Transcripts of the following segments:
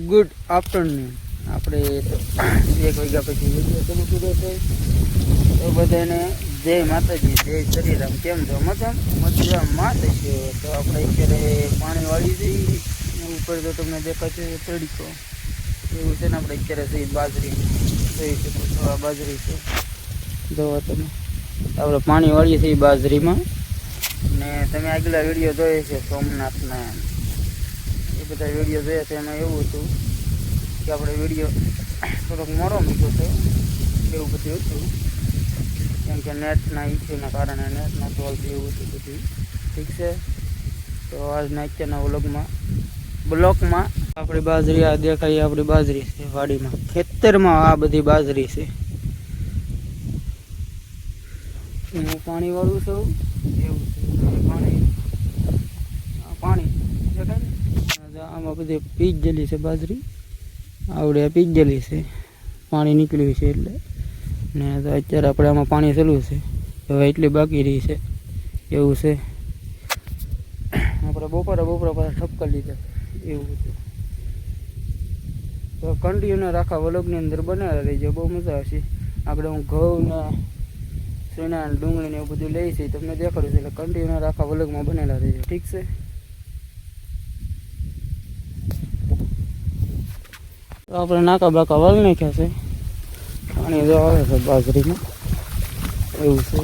Good afternoon. આપણે 1 વાગ્યા પછી વિડીયો શરૂ કર્યો છે. તો બધાને જય માતાજી, જય શ્રીરામ. કેમ છો? મજામાં છે. તો આપણે અત્યારે પાણી વાળી જઈએ ઉપર, તો તમને દેખાશે તડકો એવું છે ને. આપણે અત્યારે સહી બાજરી જોઈ શકો છો, આ બાજરી છે જોવો તમે. આપણે પાણી વાળીએ છીએ બાજરીમાં. ને તમે આગલા વિડીયો જોઈએ છે સોમનાથના, એ બધા વિડીયો જોયા છે. એમાં એવું હતું કે આપણે વિડીયો થોડોક મોડો મૂક્યો હતો, એવું બધું હતું. કેમ કે નેટના ઇસ્યુના કારણે નેટના સોલ્વ એવું હતું બધું. ઠીક છે. તો આજના અત્યારના બ્લોકમાં આપણી બાજરી આ દેખાય, આપણી બાજરી છે વાડીમાં, ખેતરમાં આ બધી બાજરી છે. હું પાણી વાળું છું એવું છે. પાણી દેખાય ને, આમાં બધી પીજેલી છે બાજરી, આવડે પીજેલી છે, પાણી નીકળ્યું છે એટલે. ને તો અત્યારે આપણે આમાં પાણી ચાલુ છે, હવે એટલી બાકી રહી છે એવું છે. આપણે બપોરે પાછા ઠપકા લીધા એવું હતું. તો કન્ટિન્યુ રાખા વ્લોગની અંદર બનાવી રહીજો, બહુ મજા આવશે. આપણે હું ઘઉં ને ચણા ને ડુંગળી ને એવું બધું લઈ છે, તમને દેખાડું છે. એટલે કન્ટિન્યુ રાખા વ્લોગમાં બનેલા રહીજો, ઠીક છે. તો આપણે નાકા બાકા વાળી નાખ્યા છે. પાણી જો આવે છે બાજરીમાં એવું છે.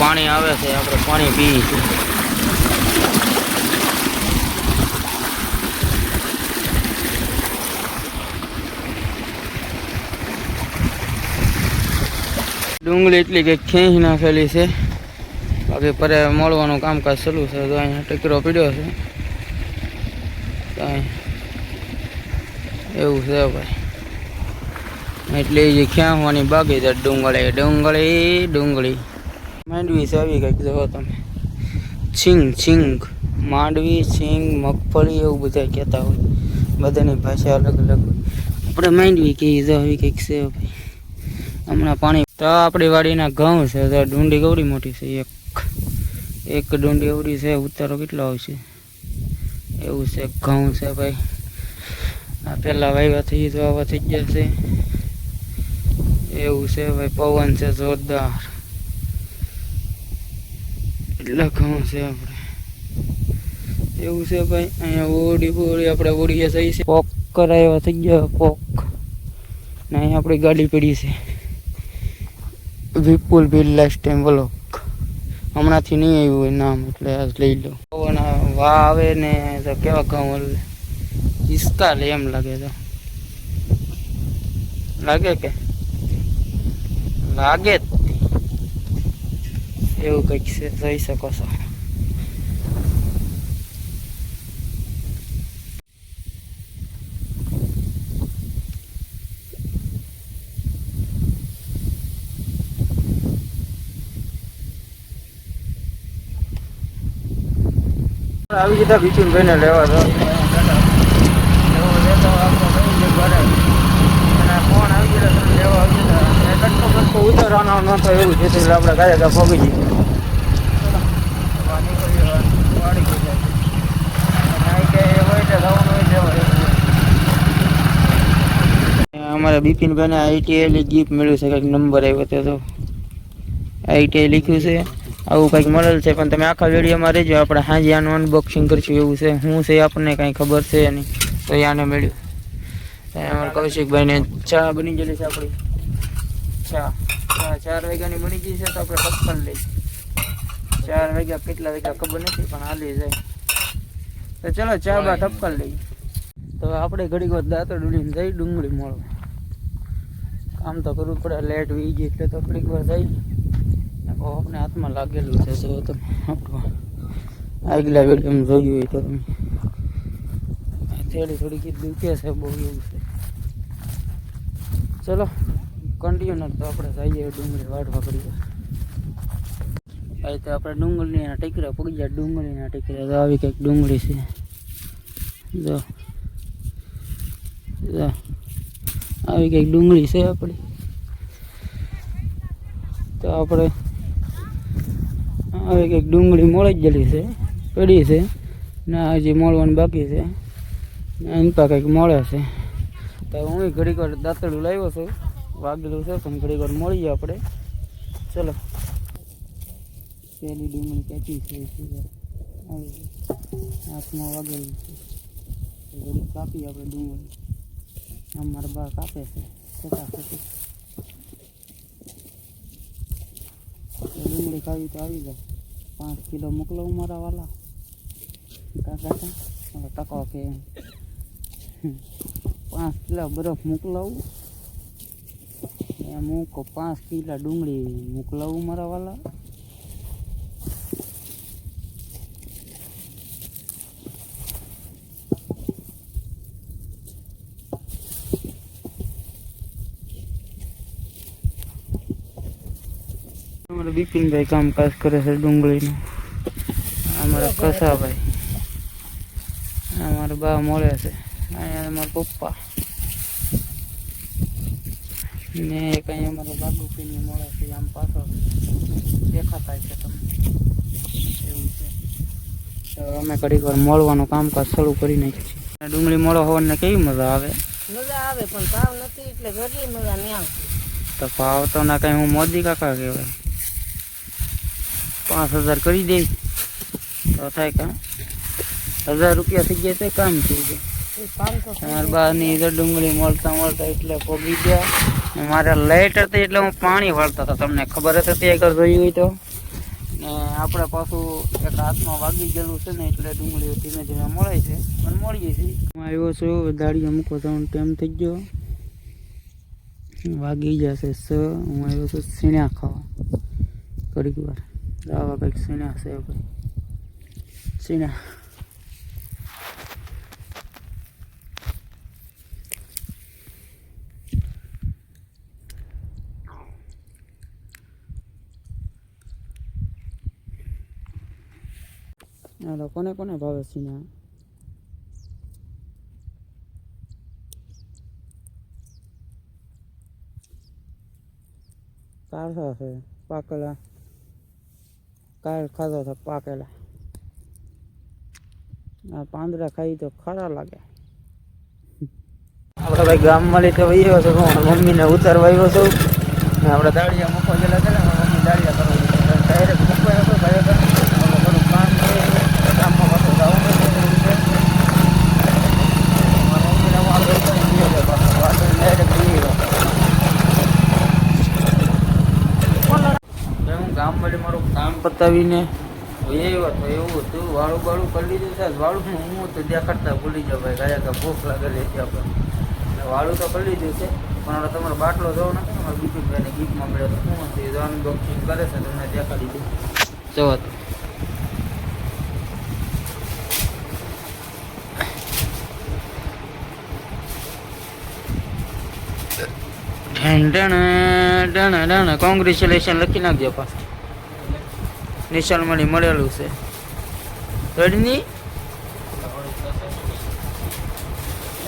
પાણી આવે છે, આપણે પાણી પીએ છીએ. ડુંગળી એટલી કંઈક ખેંચી નાખેલી છે, બાકી પરે મળવાનું કામકાજ ચાલુ છે. તો અહીંયા ટેકરો પીડ્યો છે, એવું છે ભાઈ. એટલે જે ખેંચવાની બાકી છે. ડુંગળી માંડવી છે આવી કંઈક, જો તમે. છીંગ માંડવી, છીંગ, મગફળી એવું બધા કહેતા હોય, બધાની ભાષા અલગ અલગ હોય. આપણે માંડવી કહીએ, જો આવી કંઈક છે ભાઈ. હમણાં પાણી તો આપણી વાડીના ઘઉં છે. તો ડુંડી ગૌરી મોટી છે, એક ડુંડી ગૌરી છે. ઉતારો કેટલો આવશે એવું છે. ઘઉં છે ભાઈ, આ પહેલાં વાવ્યા થઈ તો આવા થઈ ગયા છે એવું છે ભાઈ. પવન છે જોરદાર, એટલા ઘઉં છે આપણે એવું છે ભાઈ. અહીંયા ઓડી આપણે ઓડીએ જઈએ છે. પોક કરાવ્યા થઈ ગયા પોક ને. અહીંયા આપણી ગાડી પડી છે વિપુલ બિલ લાસ્ટ ટાઈમ વ્લોગ. હમણાંથી નહીં આવ્યું હોય નામ, એટલે આજ લઈ લો. પવન વાહ આવે ને તો કેવા ઘઉં હિસકા લે એમ લાગે. તો લાગે કે લાગે એવું કંઈક છે, જોઈ શકો છો. આવી જતા બિચુનભાઈને લેવા દો. ફોન આવી ગયો તમે લેવા આવી જતા. કટકો ઉતરવાનો નતો એવું છે, એટલે આપણે કાંઈ પગી જઈએ. અમારે બિપિનભાઈને ITI ગિફ્ટ મળ્યું છે, કંઈક નંબર આવ્યો હતો તો ITI લખ્યું છે. આવું કંઈક મળેલ છે, પણ તમે આખા વિડીયોમાં રહેજો. આપણે હાજી આનું અનબોક્સિંગ કરશું એવું છે. શું છે આપણને કાંઈ ખબર છે નહીં, તો આને મળ્યું. અમારા કૌશિકભાઈને ચા બની ગયેલી છે. આપણી ચા 4 વાગ્યાની બની ગઈ છે. તો આપણે ટપકન લઈ 4 વાગ્યા કેટલા વાગ્યા ખબર નથી, પણ હાલી જાય. તો ચલો ચા બા ટપકન લઈ. તો આપણે ઘડીક વાર દાંતો ડૂલીને જઈ ડુંગળી મળવા. કામ તો કરવું પડે, લેટ વી ગઈ એટલે તો ઘડીક વાર જઈ. આપણે હાથમાં લાગેલું છે, જો તમે આપણું આગલા વિડીયોમાં જોયું હોય તો તમે. થોડીક દુખે છે બહુ એવું છે. ચલો કન્ટિન્યુ. તો આપણે જઈએ ડુંગળી વાટવા કરી. તો આપણે ડુંગળીના ટેકરા પડી જાય. ડુંગળીના ટેકરા તો આવી કંઈક ડુંગળી છે, જો આવી કંઈક ડુંગળી છે આપણી. તો આપણે આવી કંઈક ડુંગળી મળી જ ગયેલી છે, પડી છે ને હજી મળવાની બાકી છે. એમ તો કંઈક મળે છે. તો હું ઘડીક વાર દાંતરડું લાવ્યો છું, વાગેલું છે પણ ઘડીક વાર મળીએ આપણે. ચલો, પેલી ડુંગળી કાપી છે, હાથમાં વાગેલું છે, ઘડીક કાપી આપણે ડુંગળી. અમારા બા કાપે છે ફટાફટ. ડુંગળી ખાવી તો આવી જાય. 5 કિલો મોકલો મારા વાલા કાકા. ટકો કે 5 કિલો બરફ મોકલાવું એમ. મૂકો 5 કિલો ડુંગળી મોકલાવું મારા વાલા. અમારા બિપિનભાઈ કામકાજ કરે છે ડુંગળીનું. અમારા કસાભાઈ, અમારા બા મળે છે. અહીંયા અમારા પપ્પા ને કઈ અમારા બાબુ પીને મળે છે. આમ પાછળ દેખાતા છે તમને, એવું છે. તો અમે ઘડીક વાર મળવાનું કામકાજ શરૂ કરી નાખ્યું છે. ડુંગળી મળો હોવાને કેવી મજા આવે? મજા આવે, પણ ભાવ નથી એટલે ઘરની મજા નહીં આવતી. તો ભાવ તો ના કઈ હું મોદી કાકા કહેવાય. 5000 કરી દે તો થાય કામ. 1000 રૂપિયા થઈ ગયા તો કામ થઈ જાય. તમારા બાની ડુંગળી મળતા મળતા એટલે પોગી ગયા. મારે લાઇટ હતી એટલે હું પાણી વાળતા હતા, તમને ખબર હતી આગળ જોઈ હોય તો. ને આપણે પાછું એક હાથમાં વાગી ગયેલું છે ને એટલે ડુંગળી ધીમે ધીમે મળે છે, પણ મળીએ છીએ. હું આવ્યો છું દાળીયા મૂકો જવાનો ટાઈમ થઈ ગયો, વાગી જશે હું આવ્યો છું સીણા ખાવા ઘડીક વાર. આવા કંઈક સીણા છે ભાઈ, સીણા. હાલો, કોને કોને ભાવે સીના? કાઢા છે પાકેલા, કાલ ખાધો હતો પાકેલા. આ પાંદડા ખાઈ તો ખરા લાગે. આપણે ભાઈ ગામમાં લઈ તો આવ્યો છું, મમ્મીને ઉતારવા આવ્યો છું. આપણે દાળિયા મૂકવા ગયેલા છે ને, મમ્મી દાળિયા કરવા ડાયરેક્ટ મૂકવા હતો ખરેખર. થોડું કામ છે ગામમાં, પાછું જવાનું છે. મમ્મીને વાંધો ડાયરેક્ટ હું ગામમાં મારું કામ પતાવીને આવ્યો તો એવું હતું. વાળું બાળું કરી લીધું છે. વાળું હું તો દેખાડતા ભૂલી જાઉં ભાઈ, ગયા કે ભૂખ લાગેલી હતી આપણે. વાળું તો કરી લીધું છે, પણ હવે તમારો બાટલો જોવો નથી. અમારે બિપિનભાઈને ગીફ્ટમાં મળ્યો તો શું હતું અનબોક્સિંગ કરે છે, તમને દેખાડી દઉં. જોવો તો કોંગ્રેચ્યુલેશન લખી નાખજો પાછું. નિશાલ મળી મળેલું છે. રડની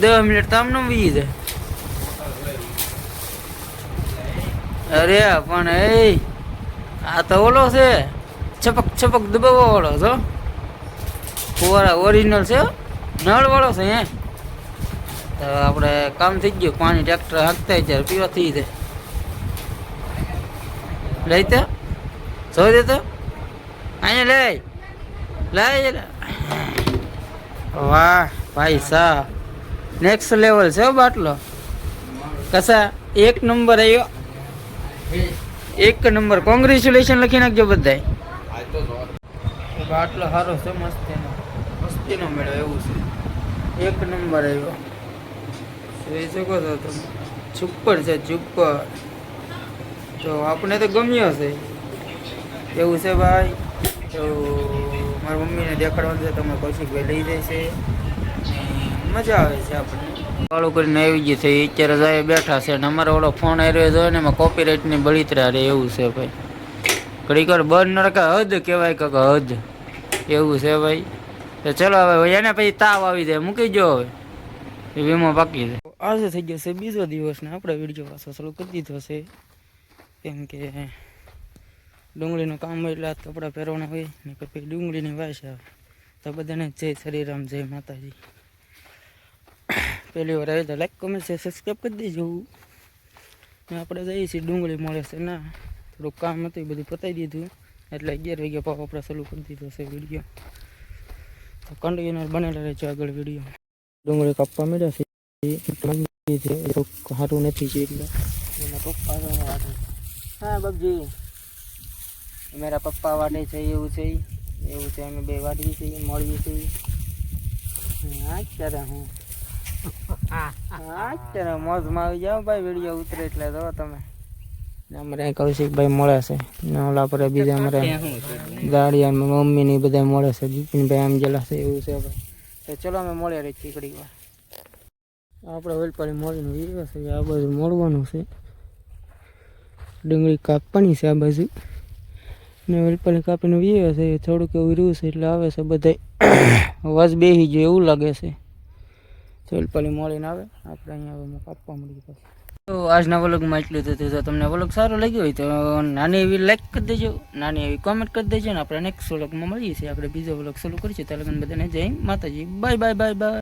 10 મિનિટ તમને વી જાય. અરે પણ એ આ તો ઓલો છે છપક છપક દબાવવા વાળો છો. ફુવારા ઓરિજિનલ છે, નળ વાળો છે. હે તો આપણે કામ થઈ ગયું. પાણી ટ્રેક્ટર હાંકતા ત્યારે પીવા થઈ જાય. લઈ તો જોઈ દે તો અહીંયા લઈ. વાહ ભાઈ સાહેબ, નેક્સ્ટ લેવલ છે બાટલો. કસા 1 નંબર આવ્યો, 1 નંબર. કોંગ્રેચ્યુલેશન લખી નાખજો બધાય. બાટલો સારો છે, મસ્તીનો મેળો એવું છે. 1 નંબર આવ્યો, જોઈ શકો છો તમે. સુપર છે, સુપર. તો આપણે તો ગમ્યો છે એવું છે ભાઈ. તો મારી મમ્મીને દેખાડવાનું છે, તમે કૌશિકભાઈ લઈ જાય છે, મજા આવે છે આપણને. વાળું કરીને આવી ગઈ છે અત્યારે જાય બેઠા છે. અને અમારો ઓલો ફોન આવ્યો જોઈએ ને એમાં કોપીરાઇટની બળીતરા રહે એવું છે ભાઈ. ઘડીક વાર બંધ નડકા હદ કહેવાય કે હદ એવું છે ભાઈ. તો ચલો હવે એને પછી તાવ આવી જાય, મૂકી જો હવે વીમો પાકી જાય. આજે થઈ ગયો છે બીજો દિવસ ને આપણે વિડીયો પાછો ચાલુ કરી દીધો છે, કેમ કે ડુંગળીનું કામ એટલે કપડાં પહેરવાના હોય ને પછી ડુંગળીની વાસ આવે. તો બધાને જય શ્રીરામ, જય માતાજી. પહેલી વાર આવે તો લાઈક કમેન્ટ છે સબસ્ક્રાઈબ કરી દેજો. ને આપણે જઈએ છીએ ડુંગળી મળે છે ના થોડુંક કામ હતું એ બધું પતાવી દીધું એટલે 11 વાગ્યા પાછો આપણે ચાલુ કરી દીધો છે વિડીયો. તો કન્ટિન્યુઅર બનેલા રહેજો આગળ વિડીયો. ડુંગળી કાપવા મળ્યા છે સારું નથી છે એટલે એના પપ્પા વાટે. હા બાપજી મારા પપ્પા વાટે છે એવું છે અમે બે વાટીએ છીએ મળીએ છીએ. અત્યારે હું અત્યારે મોજમાં આવી જાઓ ભાઈ વિડીયો ઉતરે એટલે જો તમે. અમારે કૌશિકભાઈ મળે છે ને ઓલા પર બીજા અમારે ગાડી મમ્મી ને બધા મળે છે દીપિનભાઈ આમ ગયેલા છે એવું છે ભાઈ. તો ચલો અમે મળ્યા રહી ચીકડી વાર આપણે વેલપાડી મળીને વીરવા છે આ બાજુ મળવાનું છે ડુંગળી કાપવાની છે આ બાજુ ને વેલપાડી કાપીને વીવે છે થોડુંક એવું રહ્યું છે એટલે આવે છે બધા વાસ બેસી ગયો એવું લાગે છે. વેલપાડી મળીને આવે આપણે અહીંયા કાપવા મળી પછી. તો આજના વ્લોગમાં એટલું જ હતું. જો તમને વ્લોગ સારો લાગ્યો હોય તો નાની એવી લાઈક કરી દેજો, નાની એવી કોમેન્ટ કરી દેજો ને આપણે નેક્સ્ટ વ્લોગમાં મળીએ છીએ. આપણે બીજો વ્લોગ શરૂ કરીશું. ત્યાં લગન બધાને જય માતાજી. Bye bye bye bye.